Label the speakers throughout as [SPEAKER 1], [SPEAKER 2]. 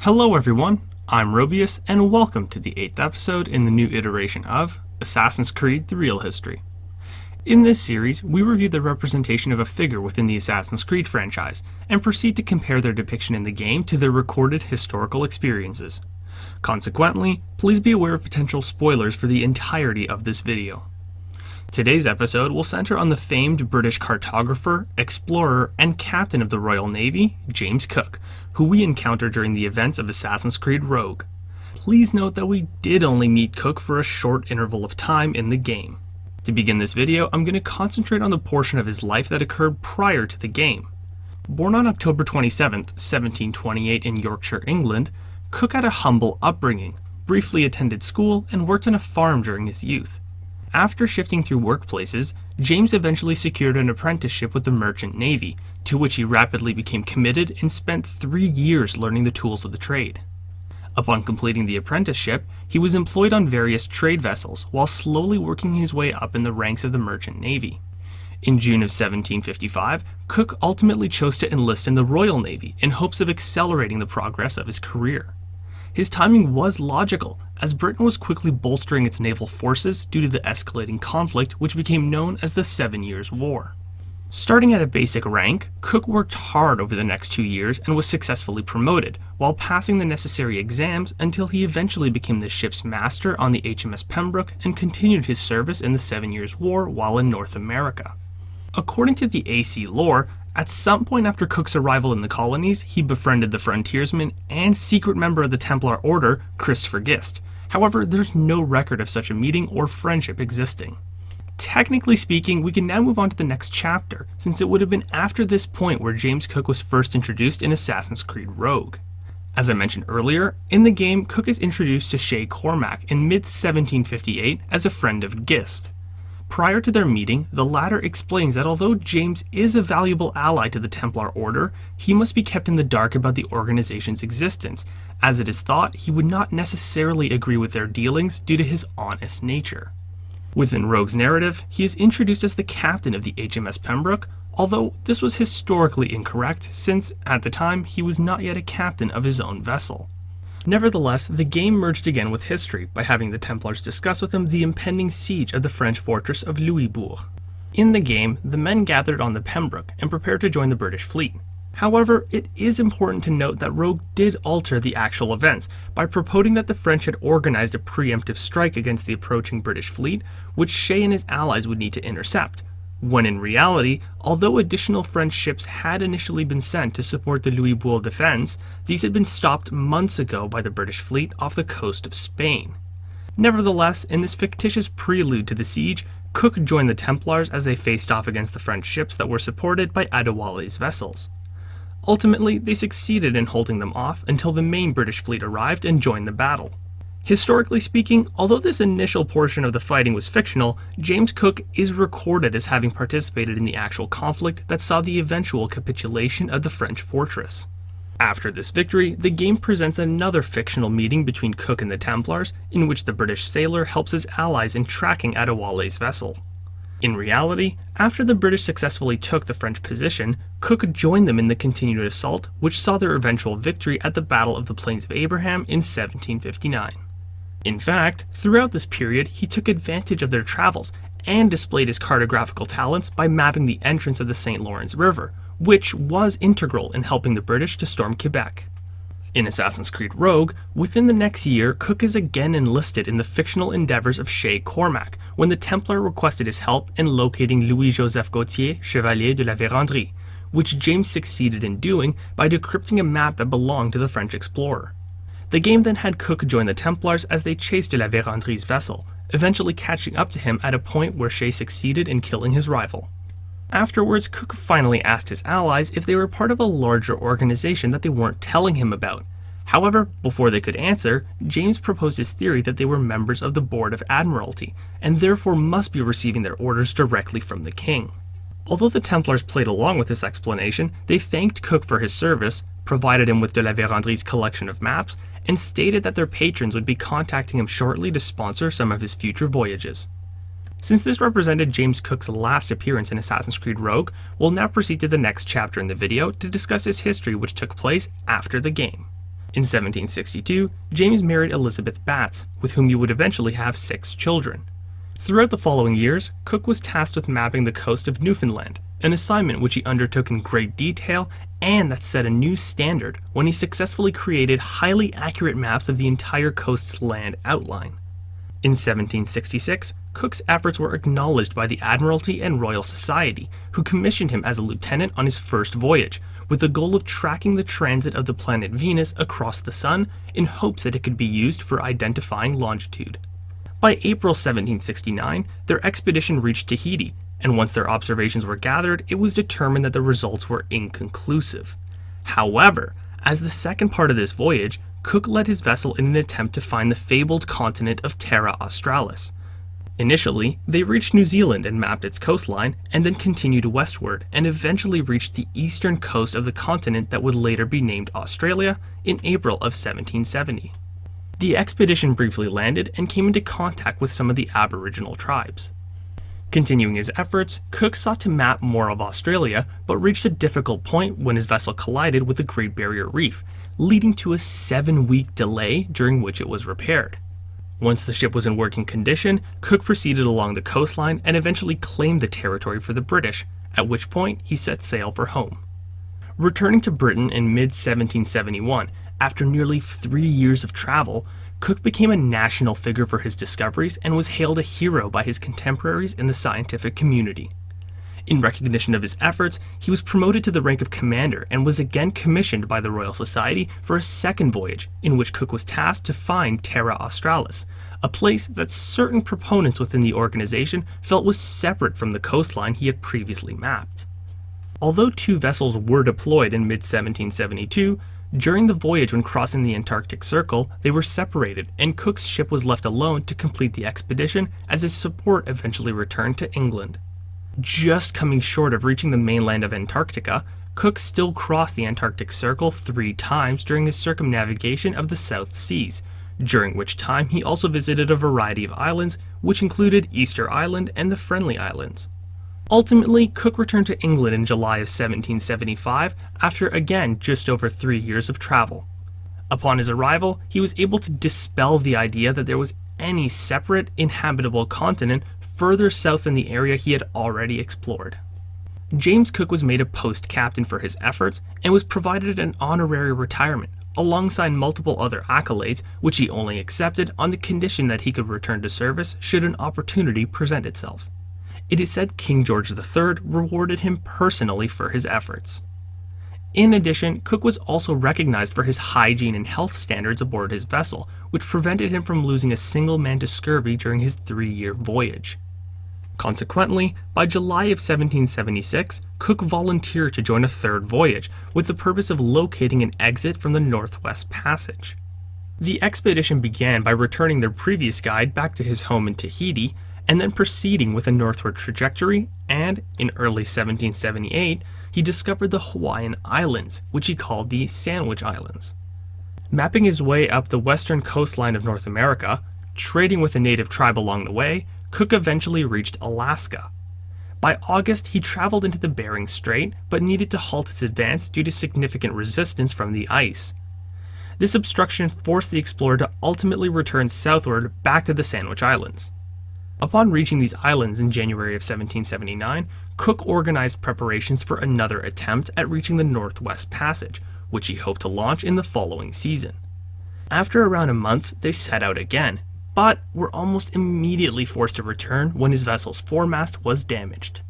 [SPEAKER 1] Hello everyone, I'm Robius, and welcome to the 8th episode in the new iteration of Assassin's Creed: The Real History. In this series, we review the representation of a figure within the Assassin's Creed franchise, and proceed to compare their depiction in the game to their recorded historical experiences. Consequently, please be aware of potential spoilers for the entirety of this video. Today's episode will center on the famed British cartographer, explorer, and captain of the Royal Navy, James Cook, who we encounter during the events of Assassin's Creed Rogue. Please note that we did only meet Cook for a short interval of time in the game. To begin this video, I'm going to concentrate on the portion of his life that occurred prior to the game. Born on October 27, 1728 in Yorkshire, England, Cook had a humble upbringing, briefly attended school, and worked on a farm during his youth. After shifting through workplaces, James eventually secured an apprenticeship with the Merchant Navy, to which he rapidly became committed and spent 3 years learning the tools of the trade. Upon completing the apprenticeship, he was employed on various trade vessels while slowly working his way up in the ranks of the Merchant Navy. In June of 1755, Cook ultimately chose to enlist in the Royal Navy in hopes of accelerating the progress of his career. His timing was logical, as Britain was quickly bolstering its naval forces due to the escalating conflict which became known as the 7 Years' War. Starting at a basic rank, Cook worked hard over the next 2 years and was successfully promoted, while passing the necessary exams until he eventually became the ship's master on the HMS Pembroke and continued his service in the 7 Years' War while in North America. According to the AC lore, at some point after Cook's arrival in the colonies, he befriended the frontiersman and secret member of the Templar Order, Christopher Gist. However, there's no record of such a meeting or friendship existing. Technically speaking, we can now move on to the next chapter, since it would have been after this point where James Cook was first introduced in Assassin's Creed Rogue. As I mentioned earlier, in the game, Cook is introduced to Shay Cormac in mid-1758 as a friend of Gist. Prior to their meeting, the latter explains that although James is a valuable ally to the Templar Order, he must be kept in the dark about the organization's existence, as it is thought he would not necessarily agree with their dealings due to his honest nature. Within Rogue's narrative, he is introduced as the captain of the HMS Pembroke, although this was historically incorrect since, at the time, he was not yet a captain of his own vessel. Nevertheless, the game merged again with history by having the Templars discuss with him the impending siege of the French fortress of Louisbourg. In the game, the men gathered on the Pembroke and prepared to join the British fleet. However, it is important to note that Rogue did alter the actual events by proposing that the French had organized a preemptive strike against the approaching British fleet, which Shay and his allies would need to intercept, when in reality, although additional French ships had initially been sent to support the Louisbourg defense, these had been stopped months ago by the British fleet off the coast of Spain. Nevertheless, in this fictitious prelude to the siege, Cook joined the Templars as they faced off against the French ships that were supported by Adewale's vessels. Ultimately, they succeeded in holding them off until the main British fleet arrived and joined the battle. Historically speaking, although this initial portion of the fighting was fictional, James Cook is recorded as having participated in the actual conflict that saw the eventual capitulation of the French fortress. After this victory, the game presents another fictional meeting between Cook and the Templars, in which the British sailor helps his allies in tracking Adewale's vessel. In reality, after the British successfully took the French position, Cook joined them in the continued assault, which saw their eventual victory at the Battle of the Plains of Abraham in 1759. In fact, throughout this period, he took advantage of their travels and displayed his cartographical talents by mapping the entrance of the St. Lawrence River, which was integral in helping the British to storm Quebec. In Assassin's Creed Rogue, within the next year, Cook is again enlisted in the fictional endeavors of Shay Cormac, when the Templar requested his help in locating Louis-Joseph Gautier, Chevalier de la Vérendrye, which James succeeded in doing by decrypting a map that belonged to the French explorer. The game then had Cook join the Templars as they chased de la Vérendrye's vessel, eventually catching up to him at a point where Shay succeeded in killing his rival. Afterwards, Cook finally asked his allies if they were part of a larger organization that they weren't telling him about. However, before they could answer, James proposed his theory that they were members of the Board of Admiralty, and therefore must be receiving their orders directly from the king. Although the Templars played along with this explanation, they thanked Cook for his service, provided him with de la Vérendrye's collection of maps, and stated that their patrons would be contacting him shortly to sponsor some of his future voyages. Since this represented James Cook's last appearance in Assassin's Creed Rogue, we'll now proceed to the next chapter in the video to discuss his history which took place after the game. In 1762, James married Elizabeth Batts, with whom he would eventually have 6 children. Throughout the following years, Cook was tasked with mapping the coast of Newfoundland, an assignment which he undertook in great detail and that set a new standard when he successfully created highly accurate maps of the entire coast's land outline. In 1766, Cook's efforts were acknowledged by the Admiralty and Royal Society, who commissioned him as a lieutenant on his first voyage, with the goal of tracking the transit of the planet Venus across the Sun in hopes that it could be used for identifying longitude. By April 1769, their expedition reached Tahiti, and once their observations were gathered, it was determined that the results were inconclusive. However, as the second part of this voyage, Cook led his vessel in an attempt to find the fabled continent of Terra Australis. Initially, they reached New Zealand and mapped its coastline, and then continued westward and eventually reached the eastern coast of the continent that would later be named Australia in April of 1770. The expedition briefly landed and came into contact with some of the Aboriginal tribes. Continuing his efforts, Cook sought to map more of Australia, but reached a difficult point when his vessel collided with the Great Barrier Reef, leading to a 7-week delay during which it was repaired. Once the ship was in working condition, Cook proceeded along the coastline and eventually claimed the territory for the British, at which point he set sail for home. Returning to Britain in mid-1771, after nearly 3 years of travel, Cook became a national figure for his discoveries and was hailed a hero by his contemporaries in the scientific community. In recognition of his efforts, he was promoted to the rank of commander and was again commissioned by the Royal Society for a second voyage, in which Cook was tasked to find Terra Australis, a place that certain proponents within the organization felt was separate from the coastline he had previously mapped. Although 2 vessels were deployed in mid-1772, during the voyage when crossing the Antarctic Circle, they were separated and Cook's ship was left alone to complete the expedition as his support eventually returned to England. Just coming short of reaching the mainland of Antarctica, Cook still crossed the Antarctic Circle 3 times during his circumnavigation of the South Seas, during which time he also visited a variety of islands, which included Easter Island and the Friendly Islands. Ultimately, Cook returned to England in July of 1775 after again just over 3 years of travel. Upon his arrival, he was able to dispel the idea that there was any separate inhabitable continent further south than the area he had already explored. James Cook was made a post captain for his efforts and was provided an honorary retirement, alongside multiple other accolades, which he only accepted on the condition that he could return to service should an opportunity present itself. It is said King George III rewarded him personally for his efforts. In addition, Cook was also recognized for his hygiene and health standards aboard his vessel, which prevented him from losing a single man to scurvy during his 3-year voyage. Consequently, by July of 1776, Cook volunteered to join a third voyage, with the purpose of locating an exit from the Northwest Passage. The expedition began by returning their previous guide back to his home in Tahiti, and then proceeding with a northward trajectory, and, in early 1778, he discovered the Hawaiian Islands, which he called the Sandwich Islands. Mapping his way up the western coastline of North America, trading with a native tribe along the way, Cook eventually reached Alaska. By August, he traveled into the Bering Strait, but needed to halt his advance due to significant resistance from the ice. This obstruction forced the explorer to ultimately return southward back to the Sandwich Islands. Upon reaching these islands in January of 1779, Cook organized preparations for another attempt at reaching the Northwest Passage, which he hoped to launch in the following season. After around a month, they set out again, but were almost immediately forced to return when his vessel's foremast was damaged.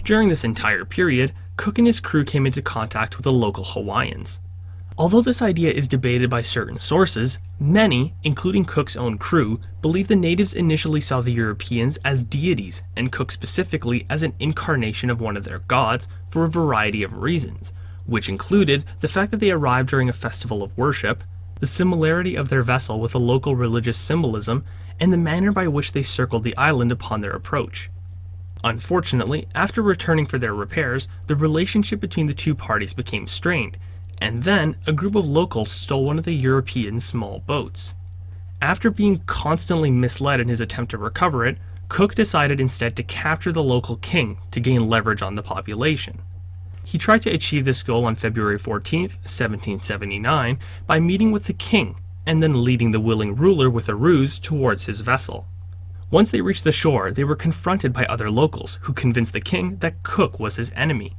[SPEAKER 1] During this entire period, Cook and his crew came into contact with the local Hawaiians. Although this idea is debated by certain sources, many, including Cook's own crew, believe the natives initially saw the Europeans as deities, and Cook specifically as an incarnation of one of their gods for a variety of reasons, which included the fact that they arrived during a festival of worship, the similarity of their vessel with a local religious symbolism, and the manner by which they circled the island upon their approach. Unfortunately, after returning for their repairs, the relationship between the two parties became strained, and then a group of locals stole one of the European small boats. After being constantly misled in his attempt to recover it, Cook decided instead to capture the local king to gain leverage on the population. He tried to achieve this goal on February 14th, 1779, by meeting with the king, and then leading the willing ruler with a ruse towards his vessel. Once they reached the shore, they were confronted by other locals, who convinced the king that Cook was his enemy.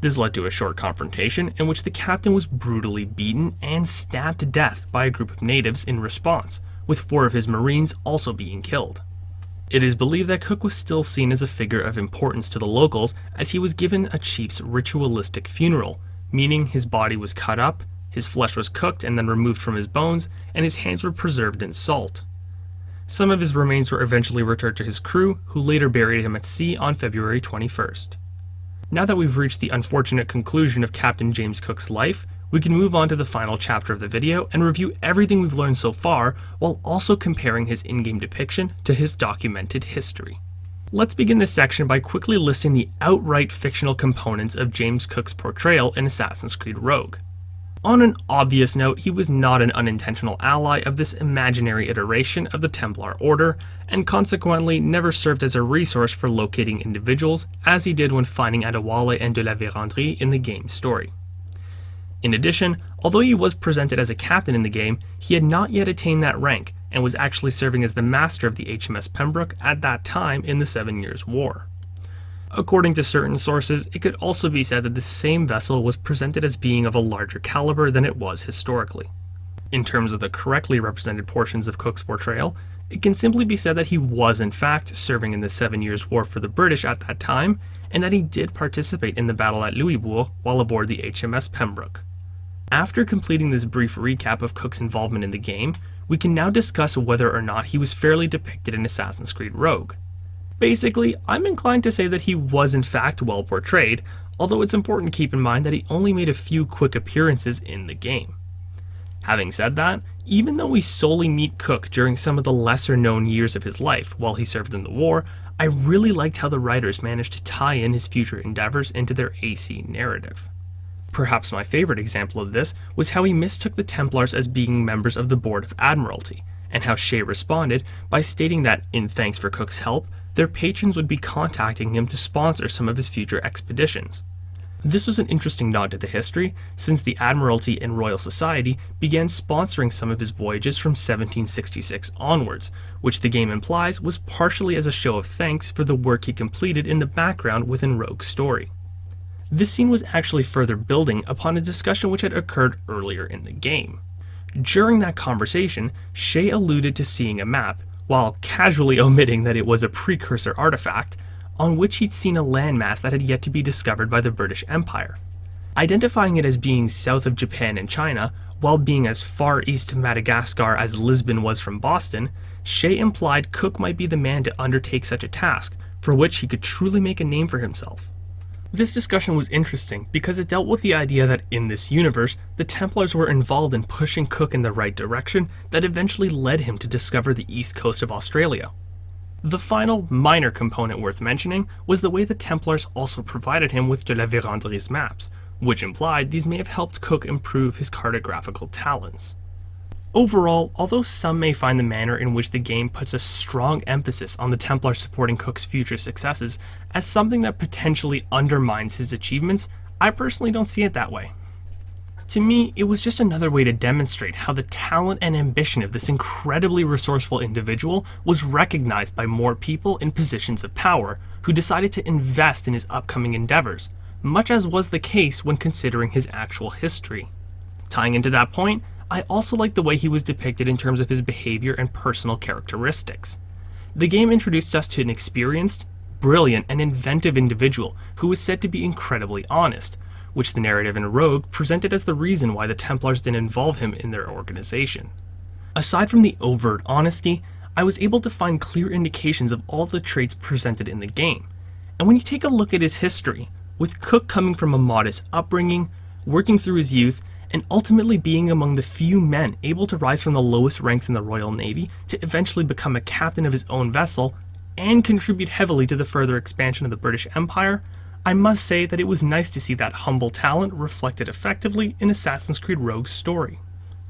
[SPEAKER 1] This led to a short confrontation in which the captain was brutally beaten and stabbed to death by a group of natives in response, with 4 of his marines also being killed. It is believed that Cook was still seen as a figure of importance to the locals, as he was given a chief's ritualistic funeral, meaning his body was cut up, his flesh was cooked and then removed from his bones, and his hands were preserved in salt. Some of his remains were eventually returned to his crew, who later buried him at sea on February 21st. Now that we've reached the unfortunate conclusion of Captain James Cook's life, we can move on to the final chapter of the video and review everything we've learned so far, while also comparing his in-game depiction to his documented history. Let's begin this section by quickly listing the outright fictional components of James Cook's portrayal in Assassin's Creed Rogue. On an obvious note, he was not an unintentional ally of this imaginary iteration of the Templar Order, and consequently never served as a resource for locating individuals, as he did when finding Adewale and de la Vérendrye in the game story. In addition, although he was presented as a captain in the game, he had not yet attained that rank, and was actually serving as the master of the HMS Pembroke at that time in the 7 Years' War. According to certain sources, it could also be said that the same vessel was presented as being of a larger caliber than it was historically. In terms of the correctly represented portions of Cook's portrayal, it can simply be said that he was in fact serving in the 7 Years' War for the British at that time, and that he did participate in the battle at Louisbourg while aboard the HMS Pembroke. After completing this brief recap of Cook's involvement in the game, we can now discuss whether or not he was fairly depicted in Assassin's Creed Rogue. Basically, I'm inclined to say that he was in fact well portrayed, although it's important to keep in mind that he only made a few quick appearances in the game. Having said that, even though we solely meet Cook during some of the lesser known years of his life while he served in the war, I really liked how the writers managed to tie in his future endeavors into their AC narrative. Perhaps my favorite example of this was how he mistook the Templars as being members of the Board of Admiralty, and how Shay responded by stating that, in thanks for Cook's help, their patrons would be contacting him to sponsor some of his future expeditions. This was an interesting nod to the history, since the Admiralty and Royal Society began sponsoring some of his voyages from 1766 onwards, which the game implies was partially as a show of thanks for the work he completed in the background within Rogue's story. This scene was actually further building upon a discussion which had occurred earlier in the game. During that conversation, Shay alluded to seeing a map, while casually omitting that it was a precursor artifact, on which he'd seen a landmass that had yet to be discovered by the British Empire. Identifying it as being south of Japan and China, while being as far east of Madagascar as Lisbon was from Boston, Shay implied Cook might be the man to undertake such a task, for which he could truly make a name for himself. This discussion was interesting because it dealt with the idea that in this universe, the Templars were involved in pushing Cook in the right direction that eventually led him to discover the east coast of Australia. The final, minor component worth mentioning was the way the Templars also provided him with de la Vérendrye's maps, which implied these may have helped Cook improve his cartographical talents. Overall, although some may find the manner in which the game puts a strong emphasis on the Templars supporting Cook's future successes as something that potentially undermines his achievements, I personally don't see it that way. To me, it was just another way to demonstrate how the talent and ambition of this incredibly resourceful individual was recognized by more people in positions of power who decided to invest in his upcoming endeavors, much as was the case when considering his actual history. Tying into that point, I also like the way he was depicted in terms of his behavior and personal characteristics. The game introduced us to an experienced, brilliant, and inventive individual who was said to be incredibly honest, which the narrative in Rogue presented as the reason why the Templars didn't involve him in their organization. Aside from the overt honesty, I was able to find clear indications of all the traits presented in the game. And when you take a look at his history, with Cook coming from a modest upbringing, working through his youth, and ultimately being among the few men able to rise from the lowest ranks in the Royal Navy to eventually become a captain of his own vessel and contribute heavily to the further expansion of the British Empire, I must say that it was nice to see that humble talent reflected effectively in Assassin's Creed Rogue's story.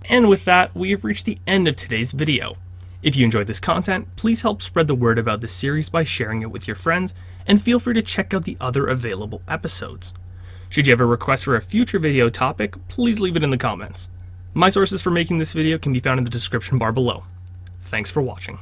[SPEAKER 1] And with that, we have reached the end of today's video. If you enjoyed this content, please help spread the word about this series by sharing it with your friends, and feel free to check out the other available episodes. Should you have a request for a future video topic, please leave it in the comments. My sources for making this video can be found in the description bar below. Thanks for watching.